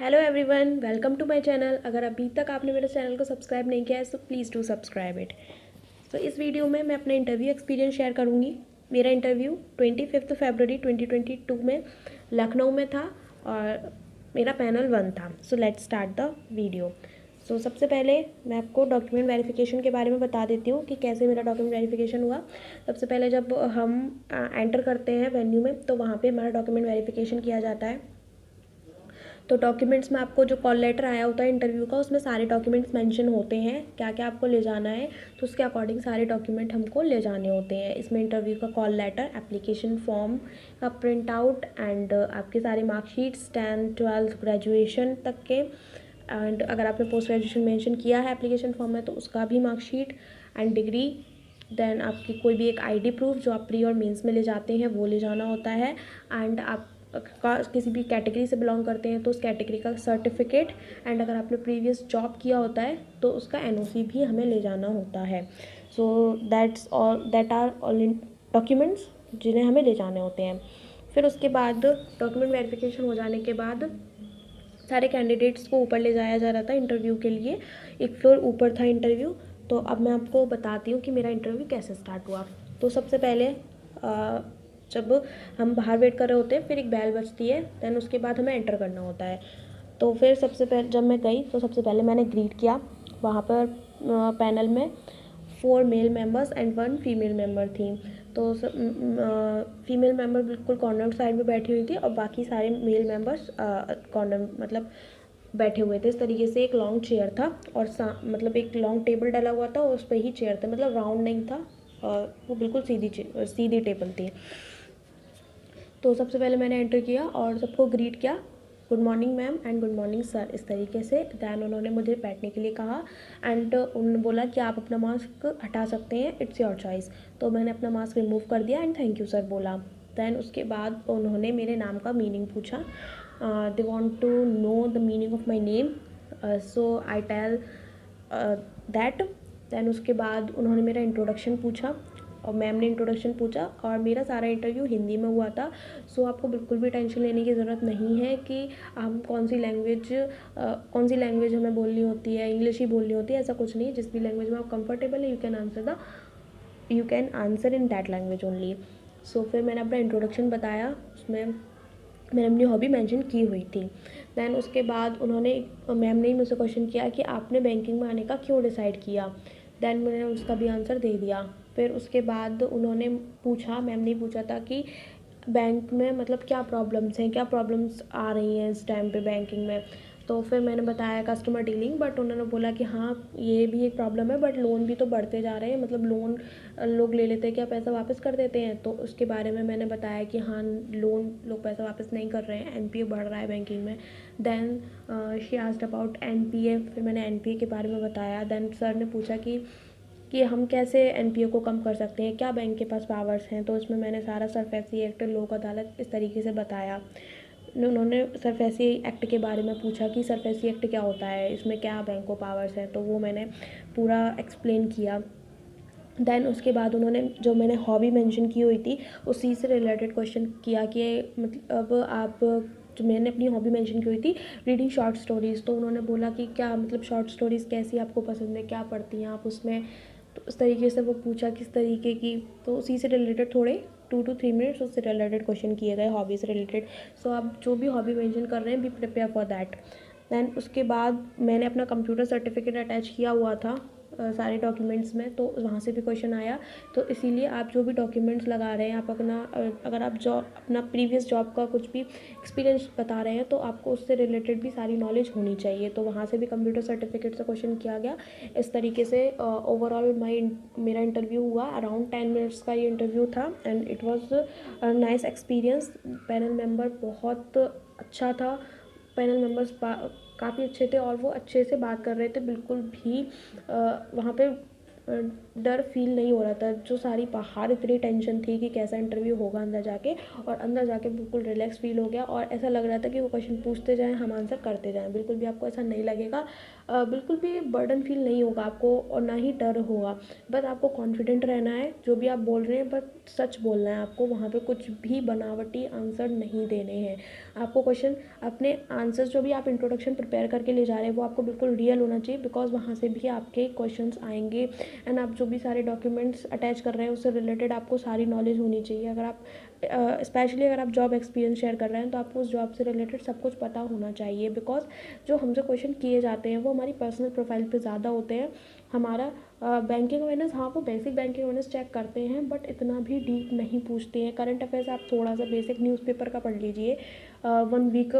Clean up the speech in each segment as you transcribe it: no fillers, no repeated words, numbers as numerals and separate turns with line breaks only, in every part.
Hello everyone, welcome to my channel. अगर अभी तक आपने मेरे चैनल को सब्सक्राइब नहीं किया है तो प्लीज़ डू सब्सक्राइब इट। तो इस वीडियो में मैं अपना इंटरव्यू एक्सपीरियंस शेयर करूँगी। मेरा इंटरव्यू 25 फरवरी 2022 में लखनऊ में था और मेरा पैनल 1 था। So let's start the video. So सबसे पहले मैं आपको डॉक्यूमेंट वेरिफिकेशन के बारे में बता देती हूँ कि कैसे मेरा डॉक्यूमेंट वेरिफिकेशन हुआ। सबसे पहले जब हम एंटर करते हैं वेन्यू में तो वहाँ पे हमारा डॉक्यूमेंट वेरिफिकेशन किया जाता है। तो डॉक्यूमेंट्स में आपको जो कॉल लेटर आया होता है इंटरव्यू का, उसमें सारे डॉक्यूमेंट्स मेंशन होते हैं, क्या क्या आपको ले जाना है। तो उसके अकॉर्डिंग सारे डॉक्यूमेंट हमको ले जाने होते हैं। इसमें इंटरव्यू का कॉल लेटर, एप्लीकेशन फॉर्म का प्रिंट आउट एंड आपके सारे मार्कशीट्स 10th 12th ग्रेजुएशन तक के, एंड अगर आपने पोस्ट ग्रेजुएशन मेंशन किया है एप्लीकेशन फॉर्म में तो उसका भी मार्कशीट एंड डिग्री। देन आपकी कोई भी एक आईडी प्रूफ जो आप प्री और मेंस में ले जाते हैं वो ले जाना होता है। एंड आप का किसी भी कैटेगरी से बिलोंग करते हैं तो उस कैटेगरी का सर्टिफिकेट, एंड अगर आपने प्रीवियस जॉब किया होता है तो उसका एनओसी भी हमें ले जाना होता है। So that are all documents जिन्हें हमें ले जाने होते हैं। फिर उसके बाद डॉक्यूमेंट वेरिफिकेशन हो जाने के बाद सारे कैंडिडेट्स को ऊपर ले जाया जा रहा था इंटरव्यू के लिए। एक फ्लोर ऊपर था इंटरव्यू। तो अब मैं आपको बताती हूँ कि मेरा इंटरव्यू कैसे स्टार्ट हुआ। तो सबसे पहले जब हम बाहर वेट कर रहे होते हैं फिर एक बेल बजती है, दैन उसके बाद हमें एंटर करना होता है। तो फिर सबसे पहले जब मैं गई तो सबसे पहले मैंने ग्रीट किया। वहाँ पर पैनल में 4 male members and 1 female member थी। तो फीमेल मेंबर बिल्कुल कॉर्नर साइड में बैठी हुई थी और बाकी सारे मेल मेंबर्स कॉर्नर मतलब बैठे हुए थे। इस तरीके से एक लॉन्ग चेयर था और मतलब एक लॉन्ग टेबल डला हुआ था और उस पर ही चेयर थे, मतलब राउंड नहीं था और वो बिल्कुल सीधी टेबल थी। तो सबसे पहले मैंने एंटर किया और सबको ग्रीट किया, good morning ma'am and good morning sir, इस तरीके से। दैन उन्होंने मुझे बैठने के लिए कहा एंड उन्होंने बोला कि आप अपना मास्क हटा सकते हैं, इट्स योर चॉइस। तो मैंने अपना मास्क रिमूव कर दिया एंड थैंक यू सर बोला। दैन उसके बाद उन्होंने मेरे नाम का मीनिंग पूछा। They want to know the meaning of my name, so I tell that. Then उसके बाद उन्होंने मेरा इंट्रोडक्शन पूछा और मैम ने इंट्रोडक्शन पूछा और मेरा सारा इंटरव्यू हिंदी में हुआ था। सो आपको बिल्कुल भी टेंशन लेने की ज़रूरत नहीं है कि हम कौन सी लैंग्वेज हमें बोलनी होती है, इंग्लिश ही बोलनी होती है, ऐसा कुछ नहीं। जिस भी लैंग्वेज में आप कंफर्टेबल है you can answer in that language only. So फिर मैंने अपना इंट्रोडक्शन बताया, उसमें मैंने अपनी हॉबी मेंशन की हुई थी। दैन उसके बाद मैम ने मुझसे क्वेश्चन किया कि आपने बैंकिंग में आने का क्यों डिसाइड किया। दैन मैंने उसका भी आंसर दे दिया। फिर उसके बाद उन्होंने मैम ने पूछा था कि बैंक में मतलब क्या प्रॉब्लम्स आ रही हैं इस टाइम पे बैंकिंग में। तो फिर मैंने बताया कस्टमर डीलिंग, बट उन्होंने बोला कि हाँ ये भी एक प्रॉब्लम है, बट लोन भी तो बढ़ते जा रहे हैं, मतलब लोन लोग ले लेते हैं, क्या पैसा वापस कर देते हैं। तो उसके बारे में मैंने बताया कि हाँ लोन लोग पैसा वापस नहीं कर रहे हैं, एनपीए बढ़ रहा है बैंकिंग में। Then she asked about NPA, फिर मैंने एनपीए के बारे में बताया। देन सर ने पूछा कि हम कैसे एनपीए को कम कर सकते हैं, क्या बैंक के पास पावर्स हैं। तो इसमें मैंने सारा सरफेसी एक्ट, लोक अदालत इस तरीके से बताया। उन्होंने सरफेसी एक्ट के बारे में पूछा कि सरफेसी एक्ट क्या होता है, इसमें क्या बैंक को पावर्स हैं, तो वो मैंने पूरा एक्सप्लेन किया। दैन उसके बाद उन्होंने जो मैंने हॉबी मेंशन की हुई थी उसी से रिलेटेड क्वेश्चन किया कि मतलब आप जो मैंने अपनी हॉबी मेंशन की हुई थी रीडिंग शॉर्ट स्टोरीज़, तो उन्होंने बोला कि क्या मतलब शॉर्ट स्टोरीज़ कैसी आपको पसंद है, क्या पढ़ती हैं आप उसमें। तो उस तरीके से वो पूछा किस तरीके की, तो उसी से रिलेटेड थोड़े 2 to 3 मिनट्स उससे रिलेटेड क्वेश्चन किए गए हॉबी से रिलेटेड। सो आप जो भी हॉबी मेंशन कर रहे हैं be prepare for that. Then उसके बाद मैंने अपना कंप्यूटर सर्टिफिकेट अटैच किया हुआ था सारे डॉक्यूमेंट्स में, तो वहाँ से भी क्वेश्चन आया। तो इसीलिए आप जो भी डॉक्यूमेंट्स लगा रहे हैं, आप अगर आप अपना प्रीवियस जॉब का कुछ भी एक्सपीरियंस बता रहे हैं तो आपको उससे रिलेटेड भी सारी नॉलेज होनी चाहिए। तो वहाँ से भी कंप्यूटर सर्टिफिकेट से क्वेश्चन किया गया। इस तरीके से ओवरऑल मेरा इंटरव्यू हुआ, अराउंड 10 मिनट्स का ये इंटरव्यू था and it was nice experience. Panel member बहुत अच्छा था, पैनल मेंबर्स काफ़ी अच्छे थे और वो अच्छे से बात कर रहे थे, बिल्कुल भी वहाँ पे डर फील नहीं हो रहा था। जो सारी बाहर इतनी टेंशन थी कि कैसा इंटरव्यू होगा अंदर जाके, और अंदर जाके बिल्कुल रिलैक्स फील हो गया, और ऐसा लग रहा था कि वो क्वेश्चन पूछते जाएं, हम आंसर करते जाएं। बिल्कुल भी आपको ऐसा नहीं लगेगा, बिल्कुल भी बर्डन फील नहीं होगा आपको, और ना ही डर होगा। बस आपको कॉन्फिडेंट रहना है, जो भी आप बोल रहे हैं बस सच बोलना है आपको। वहाँ पे कुछ भी बनावटी आंसर नहीं देने हैं आपको। क्वेश्चन अपने आंसर्स जो भी आप इंट्रोडक्शन प्रिपेयर करके ले जा रहे हैं वो आपको बिल्कुल रियल होना चाहिए, बिकॉज वहाँ से भी आपके क्वेश्चंस आएंगे। एंड आप जो भी सारे डॉक्यूमेंट्स अटैच कर रहे हैं उससे रिलेटेड आपको सारी नॉलेज होनी चाहिए। अगर आप स्पेशली अगर आप जॉब एक्सपीरियंस शेयर कर रहे हैं तो आपको उस जॉब से रिलेटेड सब कुछ पता होना चाहिए, बिकॉज जो हमसे क्वेश्चन किए जाते हैं वो हमारी पर्सनल प्रोफाइल पे ज़्यादा होते हैं। हमारा बैंकिंग अवेयरनेस, हाँ वो बेसिक बैंकिंग अवेयरनेस चेक करते हैं, बट इतना भी डीप नहीं पूछते हैं। करंट अफेयर्स आप थोड़ा सा बेसिक न्यूज़पेपर का पढ़ लीजिए 1 वीक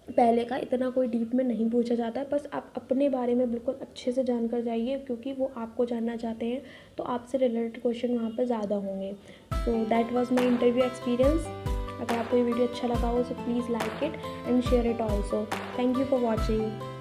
पहले का, इतना कोई डीप में नहीं पूछा जाता है। बस आप अपने बारे में बिल्कुल अच्छे से जानकर जाइए, क्योंकि वो आपको जानना चाहते हैं, तो आपसे रिलेटेड क्वेश्चन वहाँ पे ज़्यादा होंगे। So that was my interview experience. अगर आपको ये वीडियो अच्छा लगा हो तो please like it and share it also. Thank you for watching.